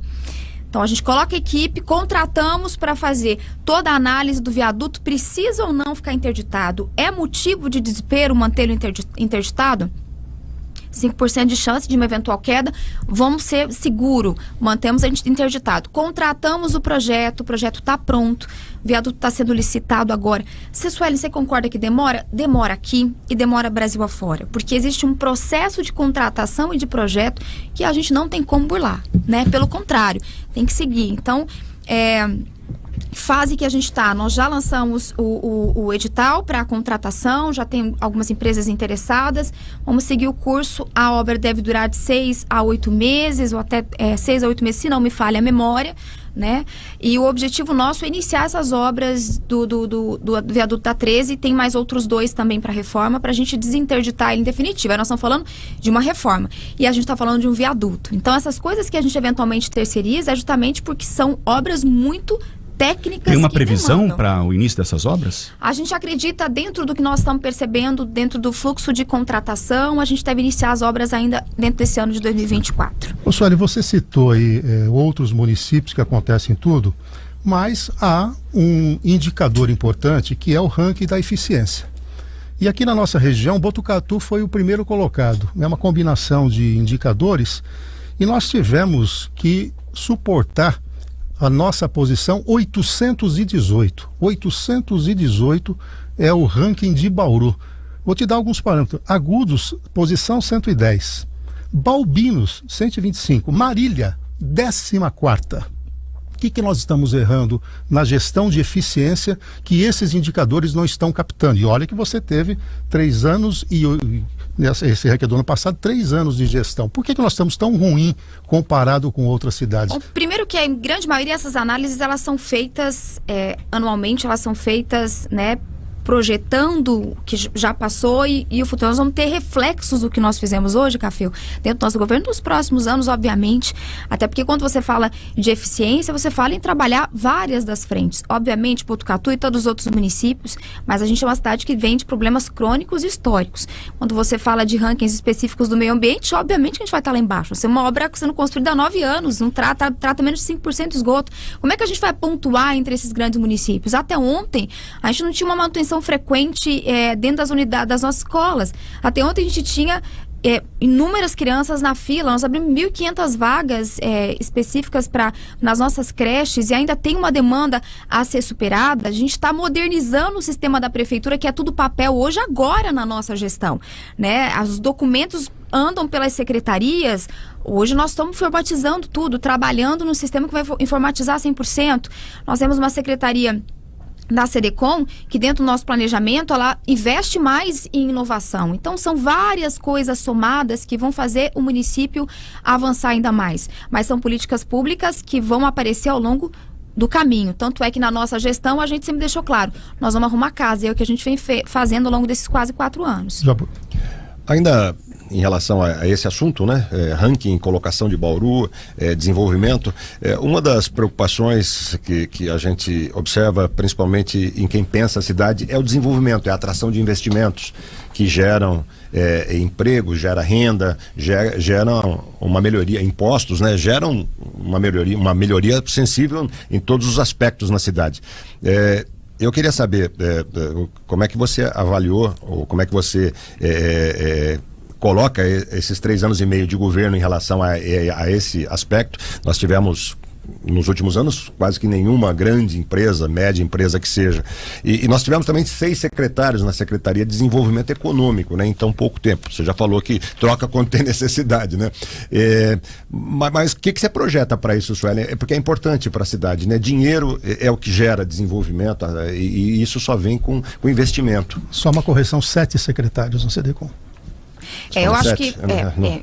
Então a gente coloca a equipe, contratamos para fazer toda a análise do viaduto, precisa ou não ficar interditado. É motivo de desespero mantê-lo interditado? 5% de chance de uma eventual queda, vamos ser seguro, mantemos a gente interditado. Contratamos o projeto está pronto, o viaduto está sendo licitado agora. Sueli, você concorda que demora? Demora aqui e demora Brasil afora, porque existe um processo de contratação e de projeto que a gente não tem como burlar, né? Pelo contrário, tem que seguir. Então, fase que a gente está, nós já lançamos o edital para a contratação, já tem algumas empresas interessadas, vamos seguir o curso, a obra deve durar de 6 a 8 meses, ou até 6 a 8 meses, se não me falha a memória, né? E o objetivo nosso é iniciar essas obras do viaduto da 13, tem mais outros 2 também para reforma, para a gente desinterditar ele em definitivo. Aí nós estamos falando de uma reforma e a gente está falando de um viaduto. Então essas coisas que a gente eventualmente terceiriza é justamente porque são obras muito técnicas. Tem uma previsão para o início dessas obras? A gente acredita, dentro do que nós estamos percebendo, dentro do fluxo de contratação, a gente deve iniciar as obras ainda dentro desse ano de 2024. Sueli, você citou aí outros municípios que acontecem tudo, Mas há um indicador importante que é o ranking da eficiência. E aqui na nossa região, Botucatu foi o primeiro colocado. É uma combinação de indicadores e nós tivemos que suportar a nossa posição 818. 818 é o ranking de Bauru. Vou te dar alguns parâmetros. Agudos, posição 110. Balbinos, 125. Marília, 14ª. O que nós estamos errando na gestão de eficiência que esses indicadores não estão captando? E olha que você teve 3 anos e esse ranking do ano passado, 3 anos de gestão. Por que nós estamos tão ruim comparado com outras cidades? Bom, primeiro que a grande maioria dessas análises, elas são feitas anualmente, elas são feitas, né, projetando o que já passou e o futuro. Nós vamos ter reflexos do que nós fizemos hoje, Café, dentro do nosso governo nos próximos anos, obviamente, até porque quando você fala de eficiência, você fala em trabalhar várias das frentes, obviamente Botucatu e todos os outros municípios, mas a gente é uma cidade que vem de problemas crônicos e históricos. Quando você fala de rankings específicos do meio ambiente, obviamente que a gente vai estar lá embaixo. Você é uma obra sendo construída há 9 anos, não trata menos de 5% de esgoto. Como é que a gente vai pontuar entre esses grandes municípios? Até ontem, a gente não tinha uma manutenção frequente dentro das unidades das nossas escolas. Até ontem a gente tinha inúmeras crianças na fila. Nós abrimos 1.500 vagas específicas nas nossas creches e ainda tem uma demanda a ser superada. A gente está modernizando o sistema da prefeitura, que é tudo papel hoje, agora na nossa gestão, né? Os documentos andam pelas secretarias. Hoje nós estamos informatizando tudo, trabalhando no sistema que vai informatizar 100%. Nós temos uma secretaria da CDCOM, que dentro do nosso planejamento, ela investe mais em inovação. Então, são várias coisas somadas que vão fazer o município avançar ainda mais. Mas são políticas públicas que vão aparecer ao longo do caminho. Tanto é que na nossa gestão, a gente sempre deixou claro, nós vamos arrumar casa. E é o que a gente vem fazendo ao longo desses quase 4 anos. Ainda em relação a esse assunto, né? Ranking, colocação de Bauru, desenvolvimento. Uma das preocupações que a gente observa, principalmente em quem pensa a cidade, é o desenvolvimento, é a atração de investimentos que geram emprego, gera renda, geram uma melhoria, impostos, né? Geram uma melhoria sensível em todos os aspectos na cidade. Eu queria saber como é que você avaliou, ou como é que você coloca esses 3 anos e meio de governo em relação a esse aspecto. Nós tivemos, nos últimos anos, quase que nenhuma grande empresa, média empresa que seja. E nós tivemos também 6 secretários na Secretaria de Desenvolvimento Econômico, né, em tão pouco tempo. Você já falou que troca quando tem necessidade, né? Mas o que você projeta para isso, Suelen? Porque é importante para a cidade, né? Dinheiro é o que gera desenvolvimento e isso só vem com investimento. Só uma correção, 7 secretários no CDCOM. Eu acho que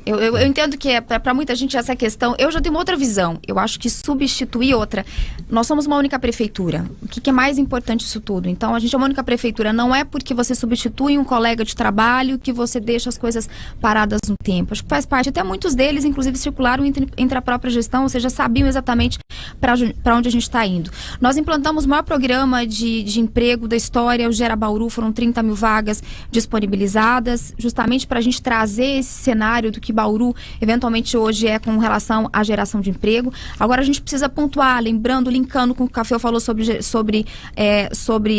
eu entendo que para muita gente essa questão. Eu já tenho uma outra visão. Eu acho que substituir outra. Nós somos uma única prefeitura. O que é mais importante disso tudo? Então, a gente é uma única prefeitura. Não é porque você substitui um colega de trabalho que você deixa as coisas paradas no tempo. Acho que faz parte. Até muitos deles, inclusive, circularam entre a própria gestão, ou seja, sabiam exatamente para onde a gente está indo. Nós implantamos o maior programa de emprego da história, o Gera Bauru. Foram 30 mil vagas disponibilizadas, justamente para a gente trazer esse cenário do que Bauru eventualmente hoje é com relação à geração de emprego. Agora a gente precisa pontuar, lembrando, linkando com o que o Café falou sobre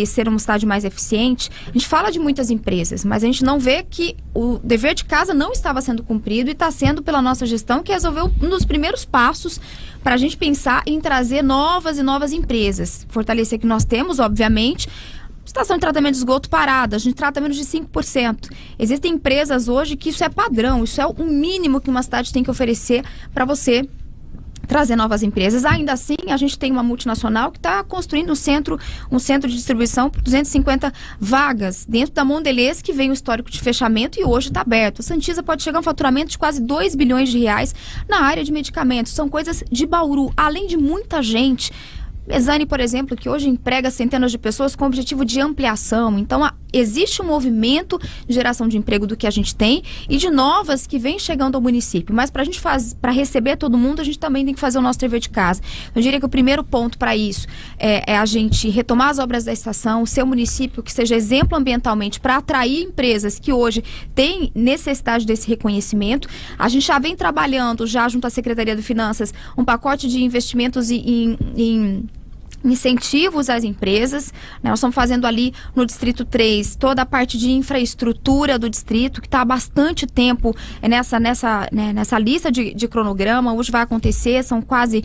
ser uma cidade mais eficiente. A gente fala de muitas empresas, mas a gente não vê que o dever de casa não estava sendo cumprido e está sendo pela nossa gestão, que resolveu um dos primeiros passos para a gente pensar em trazer novas e novas empresas. Fortalecer que nós temos, obviamente, estação de tratamento de esgoto parada, a gente trata menos de 5%. Existem empresas hoje que isso é padrão, isso é o mínimo que uma cidade tem que oferecer para você trazer novas empresas. Ainda assim, a gente tem uma multinacional que está construindo um centro de distribuição por 250 vagas dentro da Mondelez, que vem o histórico de fechamento e hoje está aberto. A Santisa pode chegar a um faturamento de quase 2 bilhões de reais na área de medicamentos. São coisas de Bauru, além de muita gente. Mesane, por exemplo, que hoje emprega centenas de pessoas com o objetivo de ampliação. Então, existe um movimento de geração de emprego do que a gente tem e de novas que vêm chegando ao município. Mas para receber todo mundo, a gente também tem que fazer o nosso dever de casa. Eu diria que o primeiro ponto para isso é a gente retomar as obras da estação, ser um município que seja exemplo ambientalmente para atrair empresas que hoje têm necessidade desse reconhecimento. A gente já vem trabalhando, já junto à Secretaria de Finanças, um pacote de investimentos em incentivos às empresas, né? Nós estamos fazendo ali no Distrito 3 toda a parte de infraestrutura do distrito, que está há bastante tempo nessa lista de cronograma. Hoje vai acontecer, são quase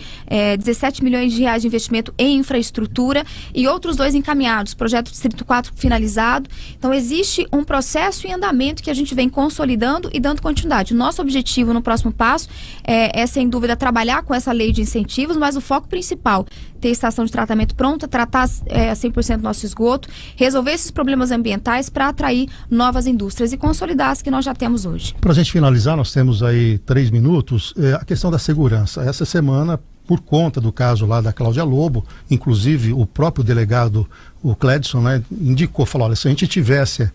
17 milhões de reais de investimento em infraestrutura e outros 2 encaminhados, projeto Distrito 4 finalizado. Então existe um processo em andamento que a gente vem consolidando e dando continuidade. O nosso objetivo no próximo passo é sem dúvida trabalhar com essa lei de incentivos, mas o foco principal, ter estação de tratamento pronta, tratar 100% do nosso esgoto, resolver esses problemas ambientais para atrair novas indústrias e consolidar as que nós já temos hoje. Para a gente finalizar, nós temos aí 3 minutos, a questão da segurança. Essa semana, por conta do caso lá da Cláudia Lobo, inclusive o próprio delegado, o Cledson, né, indicou, falou, olha, se a gente tivesse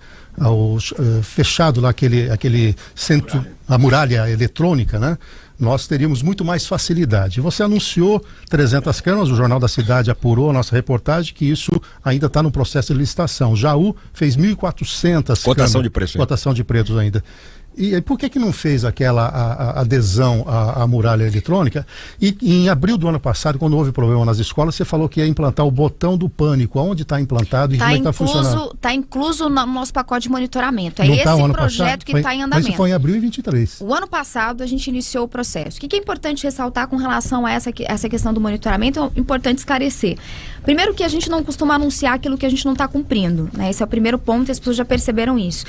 fechado lá aquele centro, a muralha eletrônica, né, nós teríamos muito mais facilidade. Você anunciou 300 câmeras, o Jornal da Cidade apurou a nossa reportagem que isso ainda está no processo de licitação. Jaú fez 1.400 cotação de preço. Cotação de preços ainda. E por que não fez aquela adesão à muralha eletrônica? E em abril do ano passado, quando houve problema nas escolas, você falou que ia implantar o botão do pânico. Onde está implantado e como é que está funcionando? Está incluso no nosso pacote de monitoramento. É não esse tá projeto que está em andamento. Mas isso foi em abril de 23. O ano passado a gente iniciou o processo. O que é importante ressaltar com relação a essa questão do monitoramento? É importante esclarecer. Primeiro que a gente não costuma anunciar aquilo que a gente não está cumprindo, né? Esse é o primeiro ponto e as pessoas já perceberam isso.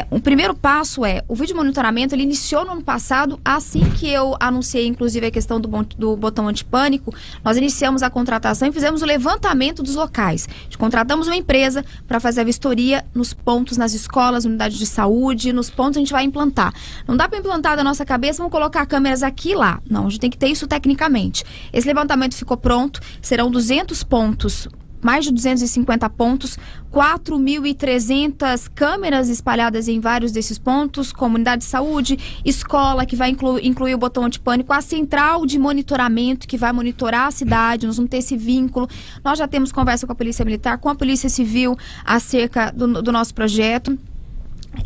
O primeiro passo o vídeo de monitoramento, ele iniciou no ano passado, assim que eu anunciei, inclusive, a questão do botão antipânico, nós iniciamos a contratação e fizemos o levantamento dos locais. Contratamos uma empresa para fazer a vistoria nos pontos, nas escolas, unidades de saúde, nos pontos a gente vai implantar. Não dá para implantar da nossa cabeça, vamos colocar câmeras aqui e lá. Não, a gente tem que ter isso tecnicamente. Esse levantamento ficou pronto, serão 200 pontos, mais de 250 pontos, 4.300 câmeras espalhadas em vários desses pontos, comunidade de saúde, escola que vai incluir o botão antipânico, a central de monitoramento que vai monitorar a cidade, nós vamos ter esse vínculo. Nós já temos conversa com a Polícia Militar, com a Polícia Civil acerca do nosso projeto.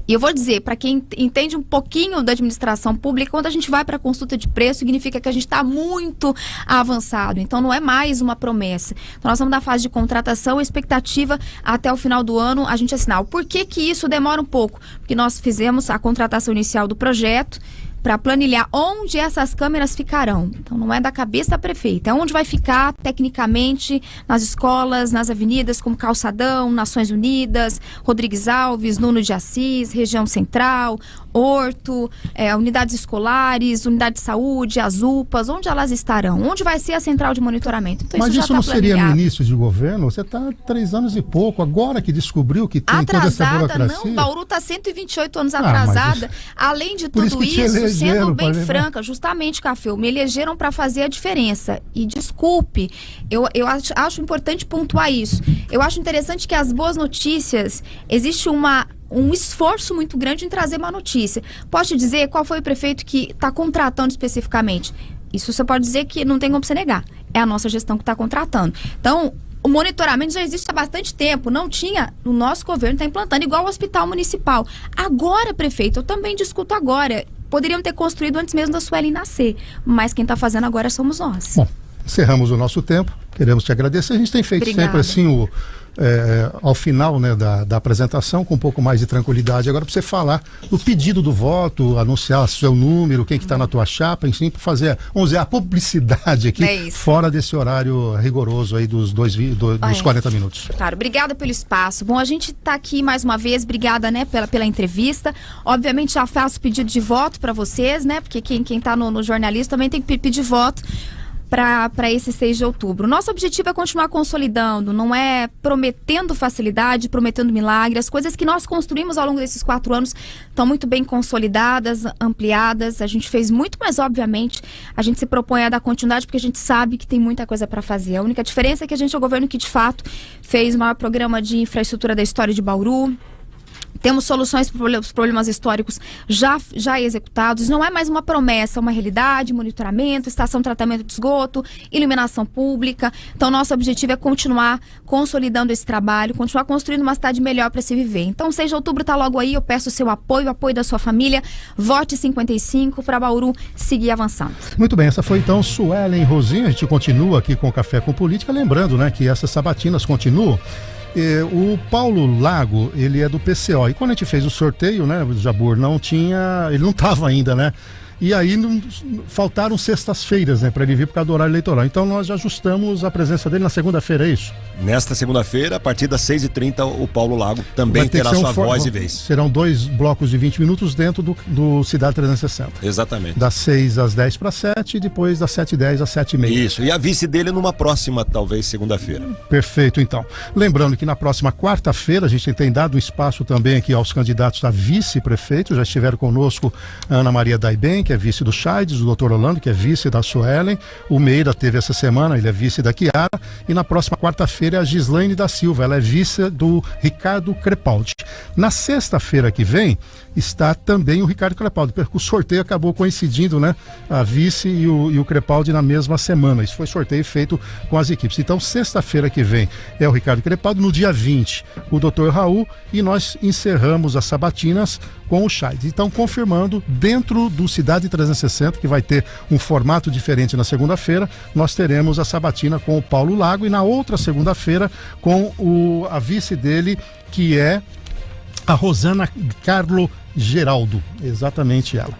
E eu vou dizer, para quem entende um pouquinho da administração pública, quando a gente vai para a consulta de preço, significa que a gente está muito avançado. Então, não é mais uma promessa. Então, nós estamos na fase de contratação, expectativa até o final do ano a gente assinar. Por que isso demora um pouco? Porque nós fizemos a contratação inicial do projeto para planilhar onde essas câmeras ficarão. Então, não é da cabeça da prefeita, é onde vai ficar tecnicamente nas escolas, nas avenidas como Calçadão, Nações Unidas, Rodrigues Alves, Nuno de Assis, região central, Horto, unidades escolares, unidade de saúde, as UPAs, onde elas estarão? Onde vai ser a central de monitoramento? Então, mas isso não seria no início de governo? Você está há 3 anos e pouco, agora que descobriu que tem toda essa burocracia. Não, Bauru está 128 anos atrasada. Além de tudo isso, sendo bem franca, justamente, Café, me elegeram para fazer a diferença. E desculpe, eu acho importante pontuar isso. Eu acho interessante que as boas notícias, existe um esforço muito grande em trazer uma notícia. Posso te dizer qual foi o prefeito que está contratando especificamente? Isso você pode dizer que não tem como você negar. É a nossa gestão que está contratando. Então, o monitoramento já existe há bastante tempo. Não tinha, o nosso governo está implantando, igual o hospital municipal. Agora, prefeito, eu também discuto agora. Poderiam ter construído antes mesmo da Suelen nascer. Mas quem está fazendo agora somos nós. Bom, encerramos o nosso tempo. Queremos te agradecer. A gente tem feito sempre assim ao final, né, da apresentação, com um pouco mais de tranquilidade. Agora, para você falar do pedido do voto, anunciar seu número, quem que está na tua chapa, enfim, para fazer, vamos dizer, a publicidade aqui, fora desse horário rigoroso aí dos 40 minutos. Claro, obrigada pelo espaço. Bom, a gente está aqui mais uma vez, obrigada, né, pela entrevista. Obviamente, já faço pedido de voto para vocês, né, porque quem está no jornalismo também tem que pedir voto para esse 6 de outubro. Nosso objetivo é continuar consolidando, não é prometendo facilidade, prometendo milagre. As coisas que nós construímos ao longo desses 4 anos estão muito bem consolidadas, ampliadas. A gente fez muito, mas obviamente a gente se propõe a dar continuidade porque a gente sabe que tem muita coisa para fazer. A única diferença é que a gente é o governo que de fato fez o maior programa de infraestrutura da história de Bauru, Temos soluções para os problemas históricos já executados. Não é mais uma promessa, é uma realidade, monitoramento, estação de tratamento de esgoto, iluminação pública. Então, nosso objetivo é continuar consolidando esse trabalho, continuar construindo uma cidade melhor para se viver. Então, 6 de outubro está logo aí, eu peço o seu apoio, o apoio da sua família. Vote 55 para Bauru seguir avançando. Muito bem, essa foi então Suelen Rosinha. A gente continua aqui com o Café com Política, lembrando, né, que essas sabatinas continuam. O Paulo Lago, ele é do PCO, e quando a gente fez o sorteio, né, o Jabur, ele não estava ainda, né? E aí faltaram sextas-feiras, né, para ele vir por causa do horário eleitoral. Então nós já ajustamos a presença dele na segunda-feira, é isso? Nesta segunda-feira, a partir das 6h30, o Paulo Lago também terá sua voz e vez. Serão 2 blocos de 20 minutos dentro do Cidade 360. Exatamente. Das 6 às 10 para 7 e depois das 7h10 às 7h30. Isso, e a vice dele numa próxima, talvez, segunda-feira. Perfeito, então. Lembrando que na próxima quarta-feira a gente tem dado espaço também aqui aos candidatos a vice-prefeito. Já estiveram conosco a Ana Maria Daiben, que é vice do Chaides, o Dr. Orlando, que é vice da Suelen, o Meira teve essa semana, ele é vice da Chiara, e na próxima quarta-feira é a Gislaine da Silva, ela é vice do Ricardo Crepaldi. Na sexta-feira que vem está também o Ricardo Crepaldi, porque o sorteio acabou coincidindo, né, a vice e o Crepaldi na mesma semana. Isso foi sorteio feito com as equipes. Então, sexta-feira que vem é o Ricardo Crepaldi, no dia 20 o Dr. Raul, e nós encerramos as sabatinas com o Chaides. Então, confirmando, dentro do Cidade 360, que vai ter um formato diferente na segunda-feira, nós teremos a sabatina com o Paulo Lago, e na outra segunda-feira com a vice dele, que é a Rosana Carlo Geraldo, exatamente ela.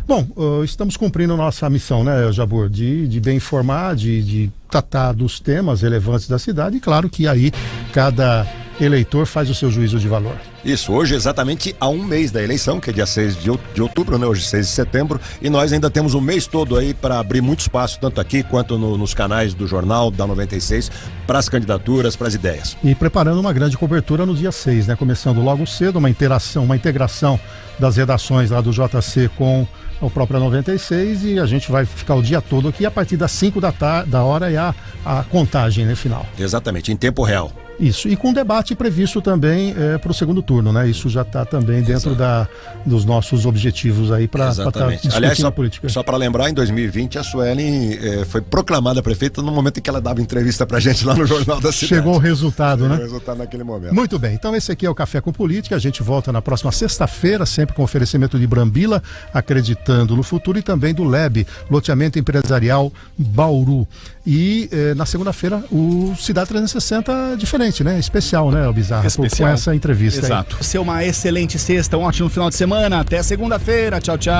Bom, estamos cumprindo nossa missão, né, Jabur, de bem informar, de tratar dos temas relevantes da cidade, e claro que aí cada eleitor faz o seu juízo de valor. Isso, hoje exatamente há um mês da eleição, que é dia 6 de outubro, né? Hoje 6 de setembro, e nós ainda temos um mês todo aí para abrir muito espaço, tanto aqui quanto nos canais do Jornal, da 96, para as candidaturas, para as ideias. E preparando uma grande cobertura no dia 6, né? Começando logo cedo, uma integração das redações lá do JC com o próprio 96, e a gente vai ficar o dia todo aqui, a partir das 5 da hora é a contagem, né, final. Exatamente, em tempo real. Isso, e com debate previsto também para o segundo turno, né? Isso já está também dentro dos nossos objetivos aí para estar discutindo. Aliás, a política. Só para lembrar, em 2020 a Suelen foi proclamada prefeita no momento em que ela dava entrevista para a gente lá no Jornal da Cidade. Chegou o resultado, né? Chegou o resultado naquele momento. Muito bem, então esse aqui é o Café com Política. A gente volta na próxima sexta-feira, sempre com oferecimento de Brambila, acreditando no futuro, e também do LEB, Loteamento Empresarial Bauru. E na segunda-feira o Cidade 360 diferente, né? Especial, né, Bizarro? Especial. Com essa entrevista. Exato. Ser uma excelente sexta, um ótimo final de semana. Até segunda-feira. Tchau, tchau.